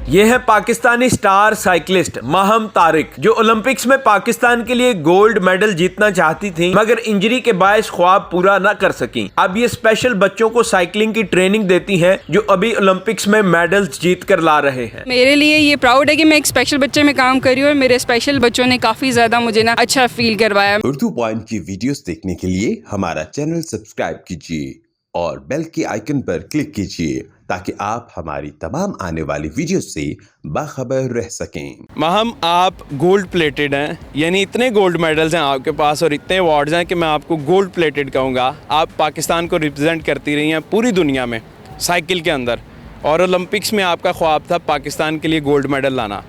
ये है Pakistani star cyclist Meham Tariq, जो ओलंपिक्स में पाकिस्तान के लिए गोल्ड मेडल जीतना चाहती थी, मगर इंजरी के बायस ख्वाब पूरा न कर सकी। अब ये स्पेशल बच्चों को साइकिलिंग की ट्रेनिंग देती हैं, जो अभी ओलंपिक्स में मेडल्स जीत कर ला रहे हैं। मेरे लिए ये प्राउड है कि मैं एक स्पेशल बच्चे में काम कर रही हूँ और मेरे स्पेशल बच्चों ने काफी ज्यादा मुझे ना अच्छा फील करवाया। उर्दू पॉइंट की वीडियोस देखने के लिए हमारा चैनल सब्सक्राइब कीजिए और बेल के आइकन पर क्लिक कीजिए ताकि आप हमारी तमाम आने वाली वीडियो से बाखबर रह सकें। महम, आप गोल्ड प्लेटेड हैं, यानी इतने गोल्ड मेडल्स हैं आपके पास और इतने अवार्ड्स हैं कि मैं आपको गोल्ड प्लेटेड कहूँगा। आप पाकिस्तान को रिप्रेजेंट करती रही हैं पूरी दुनिया में साइकिल के अंदर, और ओलंपिक्स में आपका ख्वाब था पाकिस्तान के लिए गोल्ड मेडल लाना,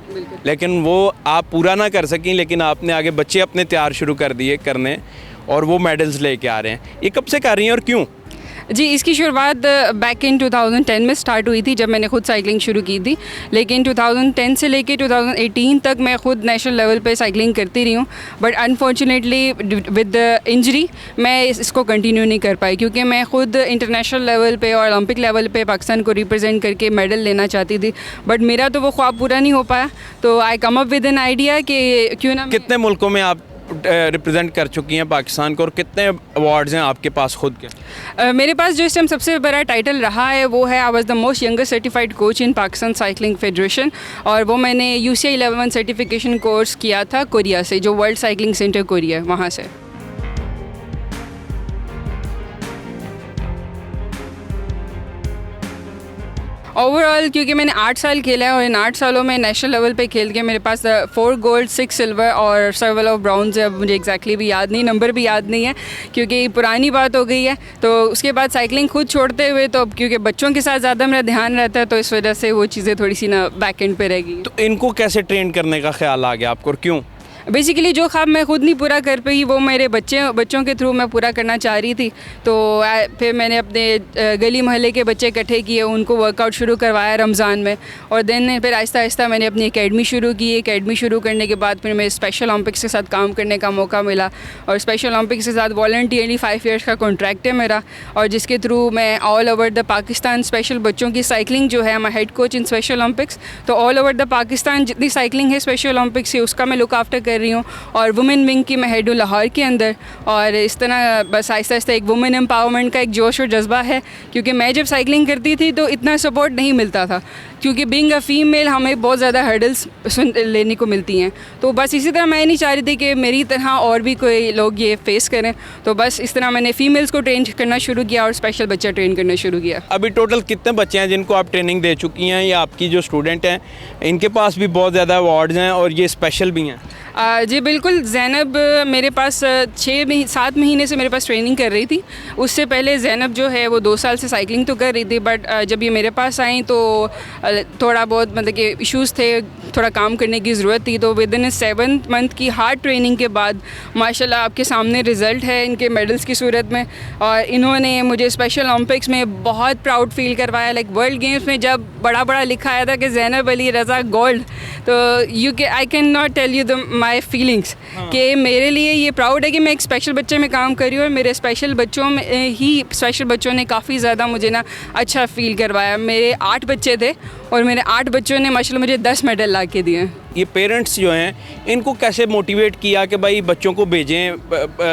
लेकिन वो आप पूरा ना कर सकें। लेकिन आपने आगे बच्चे अपने तैयार शुरू कर दिए करने और वो मेडल्स लेके आ रहे हैं। ये कब से कर रही हैं और क्यों? जी, इसकी शुरुआत बैक इन 2010 में स्टार्ट हुई थी, जब मैंने खुद साइकिलिंग शुरू की थी। लेकिन 2010 से लेके 2018 तक मैं खुद नेशनल लेवल पे साइकिलिंग करती रही हूँ, बट अनफॉर्चुनेटली विद इंजरी मैं इसको कंटिन्यू नहीं कर पाई, क्योंकि मैं खुद इंटरनेशनल लेवल पे और ओलंपिक लेवल पे पाकिस्तान को रिप्रेजेंट करके मेडल लेना चाहती थी, बट मेरा तो वो ख्वाब पूरा नहीं हो पाया। तो I come up with an idea कि क्यों ना। कितने मुल्कों में आप रिप्रेजेंट कर चुकी हैं पाकिस्तान को, और कितने अवार्ड्स हैं आपके पास खुद के? मेरे पास जो इस टाइम सबसे बड़ा टाइटल रहा है वो है I was the most younger certified coach in Pakistan cycling federation, और वो मैंने UCI लेवल 1 सर्टिफिकेशन कोर्स किया था कोरिया से, जो वर्ल्ड साइकिलिंग सेंटर कोरिया है, वहाँ से। ओवरऑल क्योंकि मैंने 8 साल खेला है और इन 8 सालों में नेशनल लेवल पे खेल के मेरे पास 4 गोल्ड 6 सिल्वर और सेवरल ऑफ ब्राउन्स है। अब मुझे एग्जैक्टली भी याद नहीं, नंबर भी याद नहीं है क्योंकि पुरानी बात हो गई है। तो उसके बाद साइकिलिंग खुद छोड़ते हुए, तो अब क्योंकि बच्चों के साथ ज़्यादा मेरा ध्यान रहता है, तो इस वजह से वो चीज़ें थोड़ी सी ना बैक एंड पे रह गई। तो इनको कैसे ट्रेन करने का ख्याल आ गया आपको और क्यों? बेसिकली जो ख्वाब मैं खुद नहीं पूरा कर पाई वो मेरे बच्चों के थ्रू मैं पूरा करना चाह रही थी। तो फिर मैंने अपने गली मोहल्ले के बच्चे इकट्ठे किए, उनको वर्कआउट शुरू करवाया रमज़ान में, और देन फिर आहिस्ता आहिस्ता मैंने अपनी एकेडमी शुरू की। एकेडमी शुरू करने के बाद फिर मैं स्पेशल ओलंपिक्स के साथ काम करने का मौका मिला, और स्पेशल ओलंपिक्स के साथ वॉलंटियरली 5 ईयर्स का कॉन्ट्रैक्ट है मेरा, और जिसके थ्रू मैं all over the Pakistan special बच्चों की साइकिलिंग जो है, मैं head coach in special Olympics, तो ऑल ओवर द पाकिस्तान जितनी साइकिलिंग है स्पेशल ओलंपिक्स की उसका मैं लुक आफ्टर कर रही हूँ, और वुमेन विंग की मैं हेड हूँ लाहौर के अंदर। और इस तरह बस आहिस्ता आहिस्ता एक वुमेन एम्पावरमेंट का एक जोश और जज्बा है, क्योंकि मैं जब साइकिलिंग करती थी तो इतना सपोर्ट नहीं मिलता था, क्योंकि बीइंग अ फीमेल हमें बहुत ज़्यादा हर्डल्स लेने को मिलती हैं। तो बस इसी तरह मैं नहीं चाह रही थी कि मेरी तरह और भी कोई लोग ये फेस करें, तो बस इस तरह मैंने फ़ीमेल्स को ट्रेन करना शुरू किया और स्पेशल बच्चा ट्रेन करना शुरू किया। अभी टोटल कितने बच्चे हैं जिनको आप ट्रेनिंग दे चुकी हैं, या आपकी जो स्टूडेंट हैं इनके पास भी बहुत ज़्यादा अवार्ड्स हैं और ये स्पेशल भी हैं? जी बिल्कुल, ज़ैनब मेरे पास 7 महीने से मेरे पास ट्रेनिंग कर रही थी। उससे पहले ज़ैनब जो है वो 2 साल से साइकिलिंग तो कर रही थी, बट जब ये मेरे पास आई तो थोड़ा बहुत मतलब कि इश्यूज़ थे, थोड़ा काम करने की ज़रूरत थी। तो विद इन 7th मंथ की हार्ड ट्रेनिंग के बाद माशाल्लाह आपके सामने रिज़ल्ट है इनके मेडल्स की सूरत में, और इन्होंने मुझे स्पेशल ओलंपिक्स में बहुत प्राउड फील करवाया। लाइक वर्ल्ड गेम्स में जब बड़ा बड़ा लिखा आया था कि ज़ैनब अली रज़ा गोल्ड, तो I can not tell you the my feelings कि मेरे लिए ये प्राउड है कि मैं एक स्पेशल बच्चे में काम कर रही हूँ, और मेरे स्पेशल बच्चों में ही स्पेशल बच्चों ने काफ़ी ज़्यादा मुझे ना अच्छा फील करवाया। मेरे 8 बच्चे थे और मेरे 8 बच्चों ने माशाल्लाह मुझे 10 मेडल ला के दिए। ये पेरेंट्स जो हैं इनको कैसे मोटिवेट किया कि भाई बच्चों को भेजें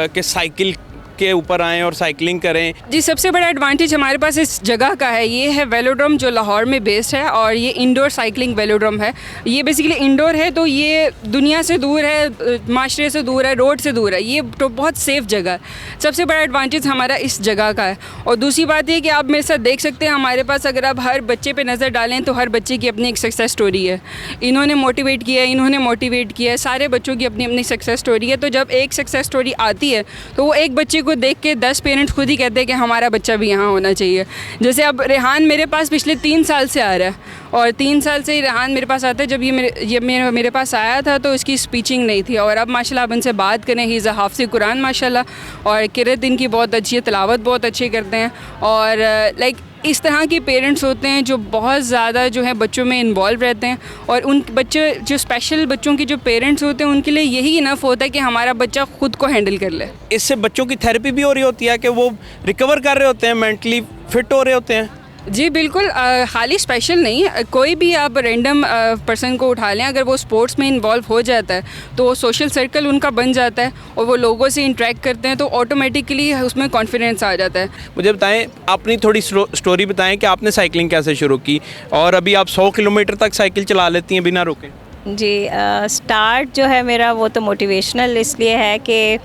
कि साइकिल के ऊपर आएँ और साइकिलिंग करें? जी, सबसे बड़ा एडवांटेज हमारे पास इस जगह का है, ये है वेलोड्रोम जो लाहौर में बेस्ड है, और ये इंडोर साइकिलिंग वेलोड्रोम है। ये बेसिकली इंडोर है, तो ये दुनिया से दूर है, माशरे से दूर है, रोड से दूर है, ये तो बहुत सेफ़ जगह है। सबसे बड़ा एडवांटेज हमारा इस जगह का है। और दूसरी बात ये कि आप मेरे साथ देख सकते हैं, हमारे पास अगर आप हर बच्चे पे नज़र डालें तो हर बच्चे की अपनी एक सक्सेस स्टोरी है। इन्होंने मोटिवेट किया है, सारे बच्चों की अपनी अपनी सक्सेस स्टोरी है। तो जब एक सक्सेस स्टोरी आती है तो वो एक बच्चे को देख के 10 पेरेंट्स खुद ही कहते हैं कि हमारा बच्चा भी यहाँ होना चाहिए। जैसे अब रेहान मेरे पास पिछले 3 साल से आ रहा है, और 3 साल से ही रेहान मेरे पास आता है। जब ये मेरे पास आया था तो इसकी स्पीचिंग नहीं थी, और अब माशाल्लाह आप इनसे बात करें, ही इज़ अ हाफ़िज़ कुरान माशाल्लाह, और किरत इनकी बहुत अच्छी है, तिलावत बहुत अच्छी करते हैं। और लाइक इस तरह के पेरेंट्स होते हैं जो बहुत ज़्यादा जो है बच्चों में इन्वॉल्व रहते हैं, और उन बच्चे जो स्पेशल बच्चों के जो पेरेंट्स होते हैं उनके लिए यही इनफ होता है कि हमारा बच्चा खुद को हैंडल कर ले। इससे बच्चों की थेरेपी भी हो रही होती है कि वो रिकवर कर रहे होते हैं, मेंटली फिट हो रहे होते हैं? जी बिल्कुल, हाल ही स्पेशल नहीं, कोई भी आप रैंडम पर्सन को उठा लें, अगर वो स्पोर्ट्स में इन्वॉल्व हो जाता है तो सोशल सर्कल उनका बन जाता है और वो लोगों से इंटरेक्ट करते हैं तो ऑटोमेटिकली उसमें कॉन्फिडेंस आ जाता है। मुझे बताएं, अपनी थोड़ी स्टोरी बताएं कि आपने साइकिलिंग कैसे शुरू की और अभी आप 100 किलोमीटर तक साइकिल चला लेती हैं बिना रुके। जी, स्टार्ट जो है मेरा वो तो मोटिवेशनल इसलिए है कि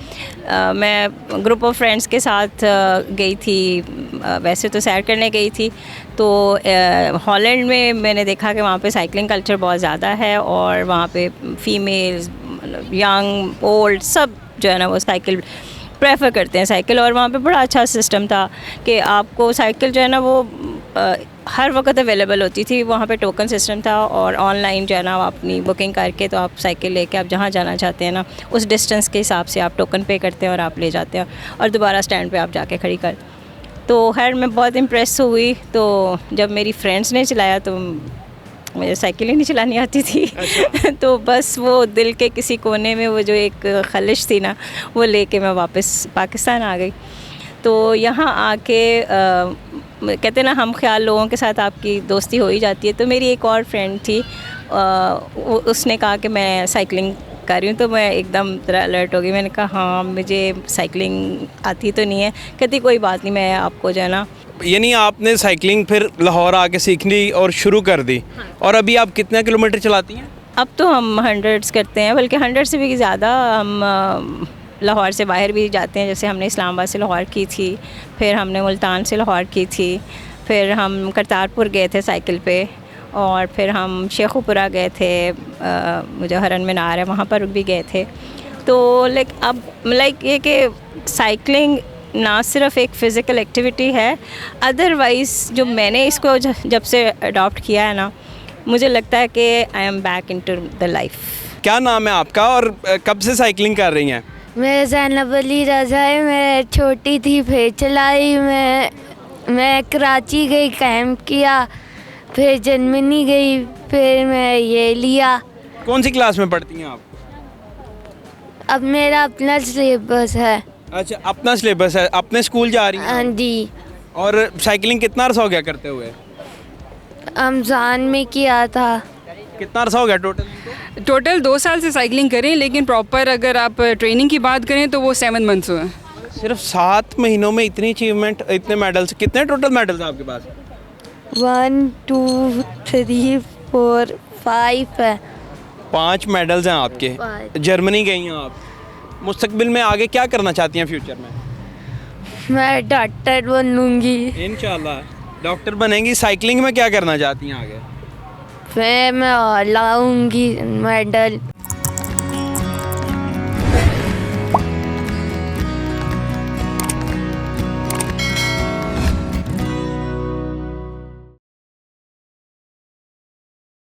मैं ग्रुप ऑफ फ्रेंड्स के साथ गई थी, वैसे तो सैर करने गई थी, तो हॉलैंड में मैंने देखा कि वहाँ पे साइकिलिंग कल्चर बहुत ज़्यादा है और वहाँ पे फीमेल्स, यंग, ओल्ड सब जो है ना वो साइकिल प्रेफर करते हैं साइकिल। और वहाँ पे बड़ा अच्छा सिस्टम था कि आपको साइकिल जो है ना वो हर वक्त अवेलेबल होती थी। वहाँ पे टोकन सिस्टम था और ऑनलाइन जो है ना आप अपनी बुकिंग करके तो आप साइकिल लेके आप जहाँ जाना चाहते हैं ना उस डिस्टेंस के हिसाब से आप टोकन पे करते हैं और आप ले जाते हैं और दोबारा स्टैंड पे आप जाके खड़ी कर। तो खैर मैं बहुत इम्प्रेस हुई। तो जब मेरी फ्रेंड्स ने चलाया तो मुझे साइकिल ही नहीं चलानी आती थी। अच्छा। तो बस वो दिल के किसी कोने में वो जो एक ख्वाहिश थी ना वो लेके मैं वापस पाकिस्तान आ गई। तो यहाँ आके कहते ना हम ख्याल लोगों के साथ आपकी दोस्ती हो ही जाती है। तो मेरी एक और फ्रेंड थी, उसने कहा कि मैं साइकिलिंग कर रही हूँ, तो मैं एकदम तरह अलर्ट हो गई। मैंने कहा हाँ मुझे साइकिलिंग आती तो नहीं है। कहती कोई बात नहीं, मैं आपको जो है ना। यानी आपने साइकिलिंग फिर लाहौर आके सीखनी और शुरू कर दी। और अभी आप कितने किलोमीटर चलाती हैं? अब तो हम 100s करते हैं, बल्कि 100 से भी ज़्यादा। हम लाहौर से बाहर भी जाते हैं, जैसे हमने इस्लामाबाद से लाहौर की थी, फिर हमने मुल्तान से लाहौर की थी, फिर हम करतारपुर गए थे साइकिल पे, और फिर हम शेखुपुरा गए थे, मुजहरन मीनार है वहाँ पर भी गए थे। तो लाइक ये कि साइकिलिंग ना सिर्फ एक फ़िज़िकल एक्टिविटी है, अदरवाइज़ जो मैंने इसको जब से अडॉप्ट किया है ना, मुझे लगता है कि I am back into the life. क्या नाम है आपका और कब से साइकिलिंग कर रही हैं? मैं ज़ैनब अली रज़ा है। मैं छोटी थी फिर चलाई। मैं कराची गई, कैंप किया, फिर जर्मनी गई, फिर मैं ये लिया। कौन सी क्लास में पढ़ती हैं आप? अब मेरा अपना सिलेबस है। अच्छा, अपना सिलेबस है, अपने स्कूल जा रही हैं? हाँ जी। और साइकिलिंग कितना अर्सा हो गया करते हुए? रमज़ान में किया था। कितना अर्सा हो गया टोटल? टोटल 2 साल से साइकिलिंग करें, लेकिन प्रॉपर अगर आप ट्रेनिंग की बात करें तो वो 7 मंथ्स हुए। सिर्फ 7 महीनों में इतनी अचीवमेंट, इतने मेडल्स। कितने टोटल मेडल्स हैं आपके पास? 1 2 3 4 5 है। 5 मेडल्स हैं आपके। 5। जर्मनी गई हैं आप। मुस्तकबिल में आगे क्या करना चाहती हैं फ्यूचर में? मैं डॉक्टर बनूंगी। इंशाल्लाह डॉक्टर बनेंगी। साइकिलिंग में क्या करना चाहती हैं आगे? फिर मैं और लाऊंगी मेडल।